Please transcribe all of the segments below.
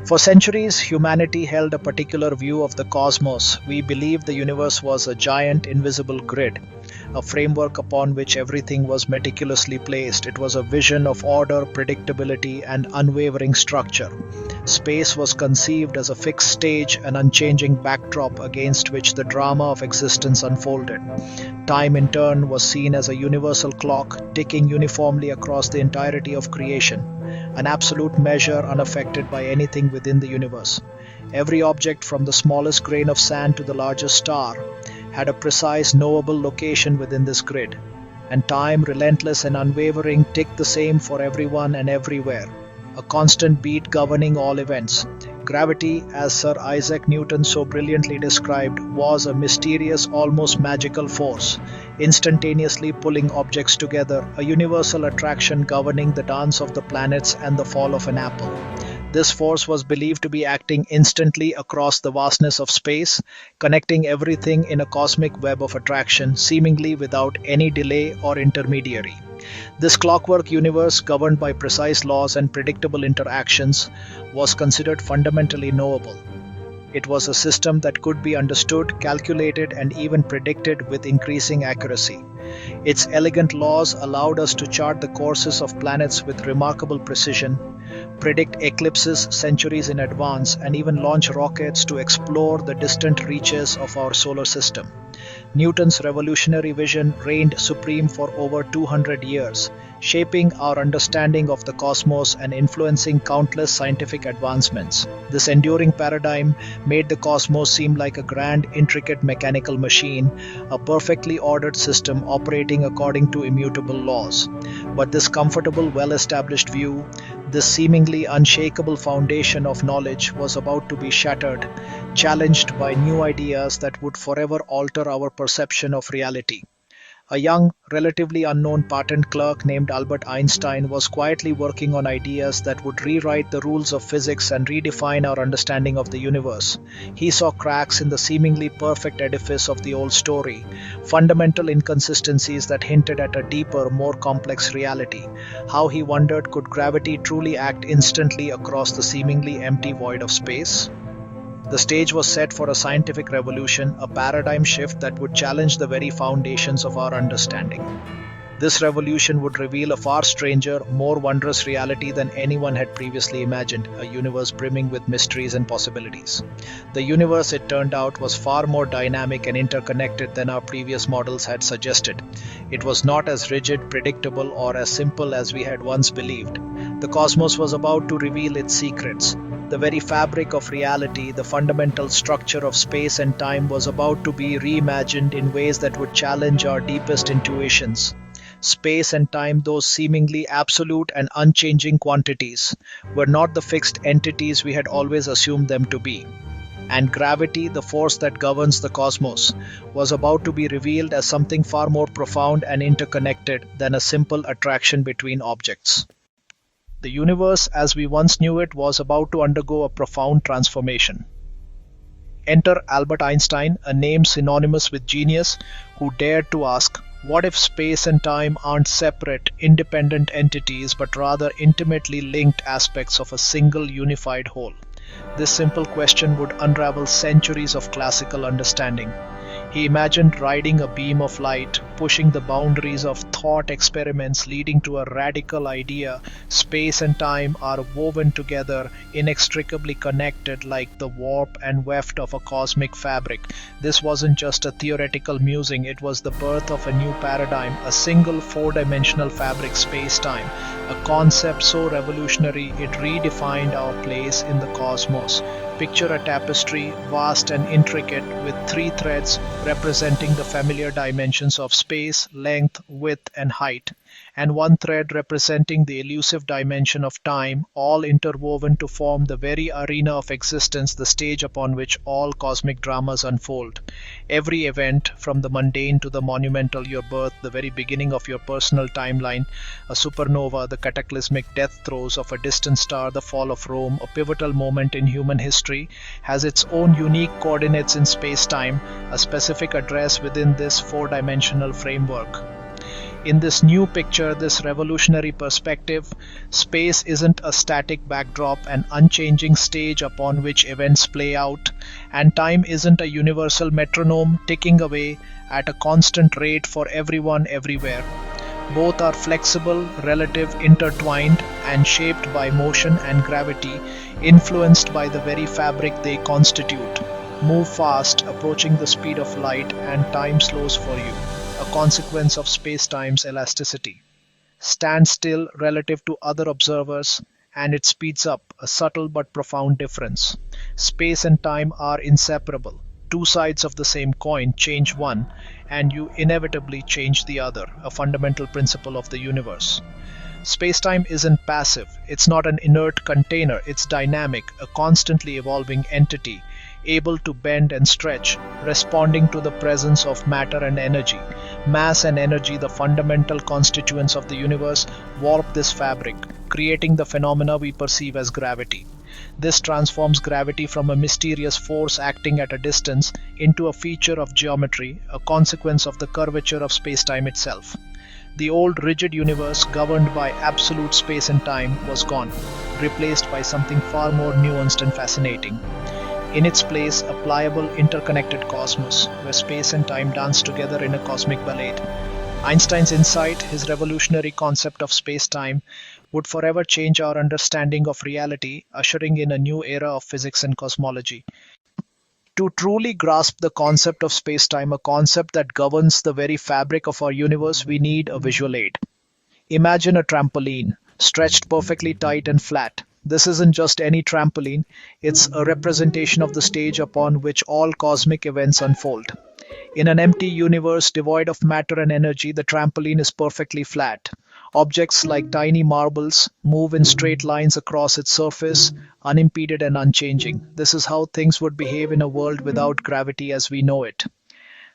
For centuries, humanity held a particular view of the cosmos. We believed the universe was a giant invisible grid, a framework upon which everything was meticulously placed. It was a vision of order, predictability, and unwavering structure. Space was conceived as a fixed stage, an unchanging backdrop against which the drama of existence unfolded. Time, in turn, was seen as a universal clock, ticking uniformly across the entirety of creation, an absolute measure unaffected by anything within the universe. Every object, from the smallest grain of sand to the largest star, had a precise, knowable location within this grid, and time, relentless and unwavering, ticked the same for everyone and everywhere, a constant beat governing all events. Gravity, as Sir Isaac Newton so brilliantly described, was a mysterious, almost magical force, instantaneously pulling objects together, a universal attraction governing the dance of the planets and the fall of an apple. This force was believed to be acting instantly across the vastness of space, connecting everything in a cosmic web of attraction, seemingly without any delay or intermediary. This clockwork universe, governed by precise laws and predictable interactions, was considered fundamentally knowable. It was a system that could be understood, calculated, and even predicted with increasing accuracy. Its elegant laws allowed us to chart the courses of planets with remarkable precision, predict eclipses centuries in advance, and even launch rockets to explore the distant reaches of our solar system. Newton's revolutionary vision reigned supreme for over 200 years, shaping our understanding of the cosmos and influencing countless scientific advancements. This enduring paradigm made the cosmos seem like a grand, intricate mechanical machine, a perfectly ordered system operating according to immutable laws. But this comfortable, well-established view, this seemingly unshakable foundation of knowledge, was about to be shattered, challenged by new ideas that would forever alter our perception of reality. A young, relatively unknown patent clerk named Albert Einstein was quietly working on ideas that would rewrite the rules of physics and redefine our understanding of the universe. He saw cracks in the seemingly perfect edifice of the old story, fundamental inconsistencies that hinted at a deeper, more complex reality. How, he wondered, could gravity truly act instantly across the seemingly empty void of space? The stage was set for a scientific revolution, a paradigm shift that would challenge the very foundations of our understanding. This revolution would reveal a far stranger, more wondrous reality than anyone had previously imagined, a universe brimming with mysteries and possibilities. The universe, it turned out, was far more dynamic and interconnected than our previous models had suggested. It was not as rigid, predictable, or as simple as we had once believed. The cosmos was about to reveal its secrets. The very fabric of reality, the fundamental structure of space and time, was about to be reimagined in ways that would challenge our deepest intuitions. Space and time, those seemingly absolute and unchanging quantities, were not the fixed entities we had always assumed them to be. And gravity, the force that governs the cosmos, was about to be revealed as something far more profound and interconnected than a simple attraction between objects. The universe, as we once knew it, was about to undergo a profound transformation. Enter Albert Einstein, a name synonymous with genius, who dared to ask, what if space and time aren't separate, independent entities, but rather intimately linked aspects of a single unified whole? This simple question would unravel centuries of classical understanding. He imagined riding a beam of light, pushing the boundaries of thought experiments, leading to a radical idea. Space and time are woven together, inextricably connected like the warp and weft of a cosmic fabric. This wasn't just a theoretical musing, it was the birth of a new paradigm, a single four-dimensional fabric space-time, a concept so revolutionary it redefined our place in the cosmos. Picture a tapestry, vast and intricate, with three threads representing the familiar dimensions of space, length, width, and height, and one thread representing the elusive dimension of time, all interwoven to form the very arena of existence, the stage upon which all cosmic dramas unfold. Every event, from the mundane to the monumental, your birth, the very beginning of your personal timeline, a supernova, the cataclysmic death throes of a distant star, the fall of Rome, a pivotal moment in human history, has its own unique coordinates in space-time, a specific address within this four-dimensional framework. In this new picture, this revolutionary perspective, space isn't a static backdrop, an unchanging stage upon which events play out, and time isn't a universal metronome ticking away at a constant rate for everyone everywhere. Both are flexible, relative, intertwined, and shaped by motion and gravity, influenced by the very fabric they constitute. Move fast, approaching the speed of light, and time slows for you, a consequence of space-time's elasticity. Stand still relative to other observers, and it speeds up, a subtle but profound difference. Space and time are inseparable. Two sides of the same coin, change one, and you inevitably change the other, a fundamental principle of the universe. Spacetime isn't passive, it's not an inert container, it's dynamic, a constantly evolving entity, able to bend and stretch, responding to the presence of matter and energy. Mass and energy, the fundamental constituents of the universe, warp this fabric, creating the phenomena we perceive as gravity. This transforms gravity from a mysterious force acting at a distance into a feature of geometry, a consequence of the curvature of spacetime itself. The old rigid universe governed by absolute space and time was gone, replaced by something far more nuanced and fascinating. In its place, a pliable, interconnected cosmos, where space and time dance together in a cosmic ballet. Einstein's insight, his revolutionary concept of space-time, would forever change our understanding of reality, ushering in a new era of physics and cosmology. To truly grasp the concept of space-time, a concept that governs the very fabric of our universe, we need a visual aid. Imagine a trampoline, stretched perfectly tight and flat. This isn't just any trampoline, it's a representation of the stage upon which all cosmic events unfold. In an empty universe devoid of matter and energy, the trampoline is perfectly flat. Objects like tiny marbles move in straight lines across its surface, unimpeded and unchanging. This is how things would behave in a world without gravity as we know it.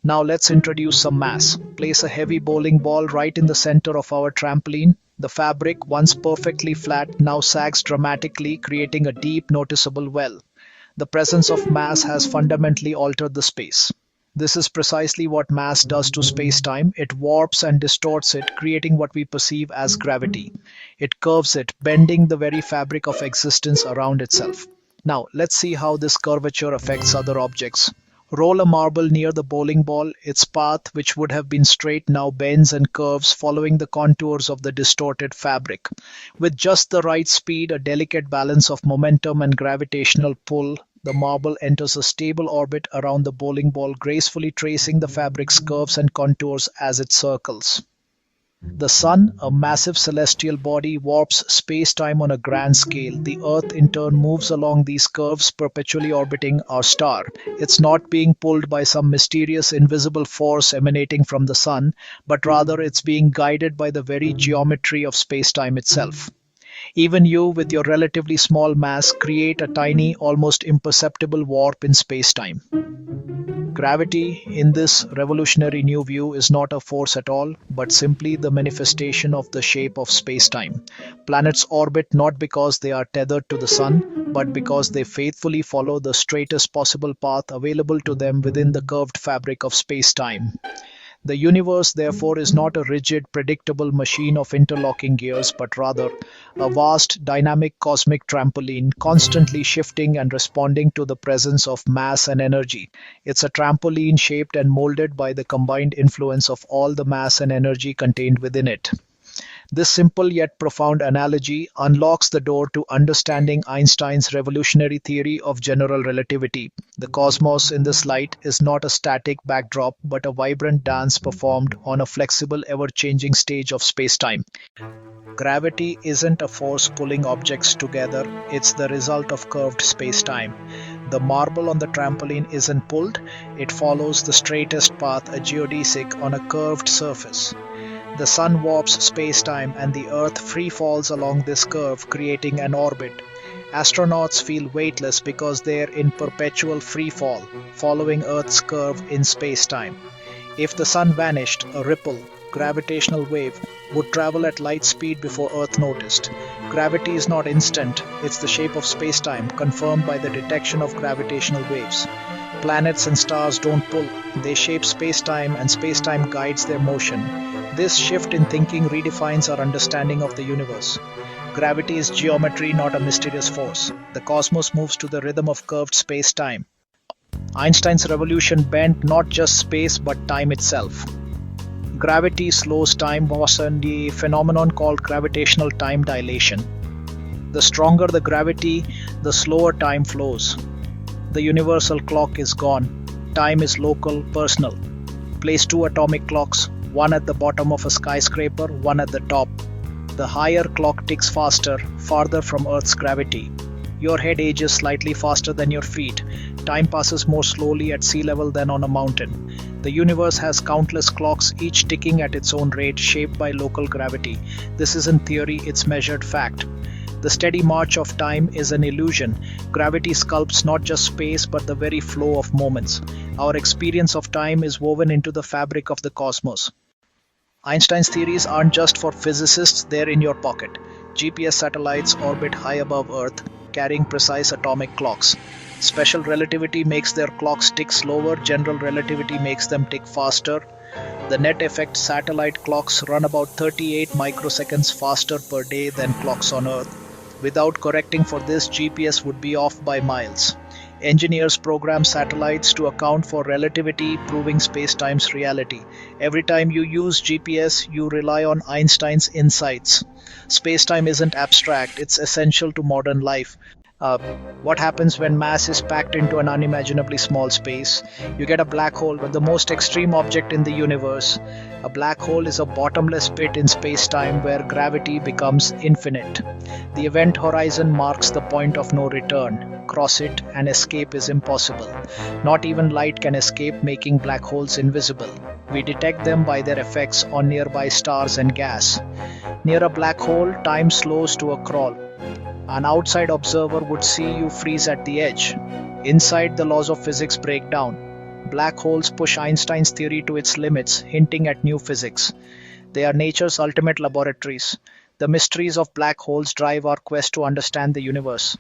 Now let's introduce some mass. Place a heavy bowling ball right in the center of our trampoline. The fabric, once perfectly flat, now sags dramatically, creating a deep, noticeable well. The presence of mass has fundamentally altered the space. This is precisely what mass does to space-time. It warps and distorts it, creating what we perceive as gravity. It curves it, bending the very fabric of existence around itself. Now, let's see how this curvature affects other objects. Roll a marble near the bowling ball. Its path, which would have been straight, now bends and curves, following the contours of the distorted fabric. With just the right speed, a delicate balance of momentum and gravitational pull, the marble enters a stable orbit around the bowling ball, gracefully tracing the fabric's curves and contours as it circles. The Sun, a massive celestial body, warps space-time on a grand scale. The Earth, in turn, moves along these curves, perpetually orbiting our star. It's not being pulled by some mysterious invisible force emanating from the Sun, but rather it's being guided by the very geometry of space-time itself. Even you, with your relatively small mass, create a tiny, almost imperceptible warp in space-time. Gravity, in this revolutionary new view, is not a force at all, but simply the manifestation of the shape of space-time. Planets orbit not because they are tethered to the Sun, but because they faithfully follow the straightest possible path available to them within the curved fabric of space-time. The universe, therefore, is not a rigid, predictable machine of interlocking gears, but rather a vast, dynamic cosmic trampoline, constantly shifting and responding to the presence of mass and energy. It's a trampoline shaped and molded by the combined influence of all the mass and energy contained within it. This simple yet profound analogy unlocks the door to understanding Einstein's revolutionary theory of general relativity. The cosmos in this light is not a static backdrop, but a vibrant dance performed on a flexible, ever-changing stage of space-time. Gravity isn't a force pulling objects together, it's the result of curved space-time. The marble on the trampoline isn't pulled, it follows the straightest path, a geodesic on a curved surface. The Sun warps space-time and the Earth free falls along this curve, creating an orbit. Astronauts feel weightless because they're in perpetual free fall, following Earth's curve in space-time. If the Sun vanished, a ripple, gravitational wave, would travel at light speed before Earth noticed. Gravity is not instant, it's the shape of space-time, confirmed by the detection of gravitational waves. Planets and stars don't pull, they shape space-time and space-time guides their motion. This shift in thinking redefines our understanding of the universe. Gravity is geometry, not a mysterious force. The cosmos moves to the rhythm of curved space-time. Einstein's revolution bent not just space but time itself. Gravity slows time was a phenomenon called gravitational time dilation. The stronger the gravity, the slower time flows. The universal clock is gone. Time is local, personal. Place two atomic clocks, one at the bottom of a skyscraper, one at the top. The higher clock ticks faster, farther from Earth's gravity. Your head ages slightly faster than your feet. Time passes more slowly at sea level than on a mountain. The universe has countless clocks, each ticking at its own rate, shaped by local gravity. This isn't theory, it's measured fact. The steady march of time is an illusion. Gravity sculpts not just space but the very flow of moments. Our experience of time is woven into the fabric of the cosmos. Einstein's theories aren't just for physicists, they're in your pocket. GPS satellites orbit high above Earth, carrying precise atomic clocks. Special relativity makes their clocks tick slower, general relativity makes them tick faster. The net effect satellite clocks run about 38 microseconds faster per day than clocks on Earth. Without correcting for this, GPS would be off by miles. Engineers program satellites to account for relativity, proving space-time's reality. Every time you use GPS, you rely on Einstein's insights. Space-time isn't abstract, it's essential to modern life. What happens when mass is packed into an unimaginably small space? You get a black hole, but the most extreme object in the universe. A black hole is a bottomless pit in space-time where gravity becomes infinite. The event horizon marks the point of no return. Cross it and escape is impossible. Not even light can escape, making black holes invisible. We detect them by their effects on nearby stars and gas. Near a black hole, time slows to a crawl. An outside observer would see you freeze at the edge. Inside, the laws of physics break down. Black holes push Einstein's theory to its limits, hinting at new physics. They are nature's ultimate laboratories. The mysteries of black holes drive our quest to understand the universe.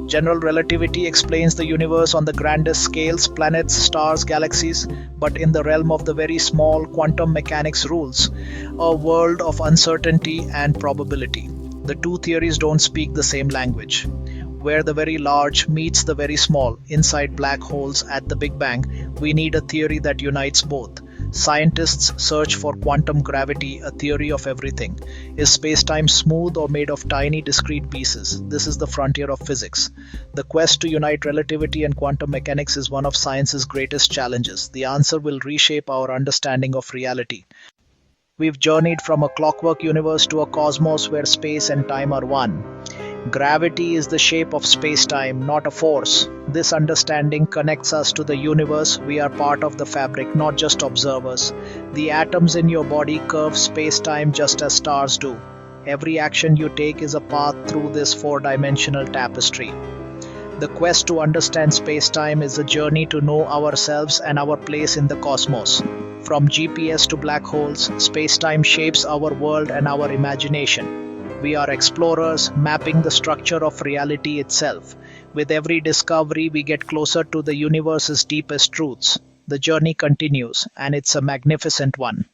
General relativity explains the universe on the grandest scales, planets, stars, galaxies, but in the realm of the very small, quantum mechanics rules, a world of uncertainty and probability. The two theories don't speak the same language. Where the very large meets the very small, inside black holes at the Big Bang, we need a theory that unites both. Scientists search for quantum gravity, a theory of everything. Is space-time smooth or made of tiny, discrete pieces? This is the frontier of physics. The quest to unite relativity and quantum mechanics is one of science's greatest challenges. The answer will reshape our understanding of reality. We've journeyed from a clockwork universe to a cosmos where space and time are one. Gravity is the shape of space-time, not a force. This understanding connects us to the universe. We are part of the fabric, not just observers. The atoms in your body curve space-time just as stars do. Every action you take is a path through this four-dimensional tapestry. The quest to understand space-time is a journey to know ourselves and our place in the cosmos. From GPS to black holes, space-time shapes our world and our imagination. We are explorers, mapping the structure of reality itself. With every discovery, we get closer to the universe's deepest truths. The journey continues, and it's a magnificent one.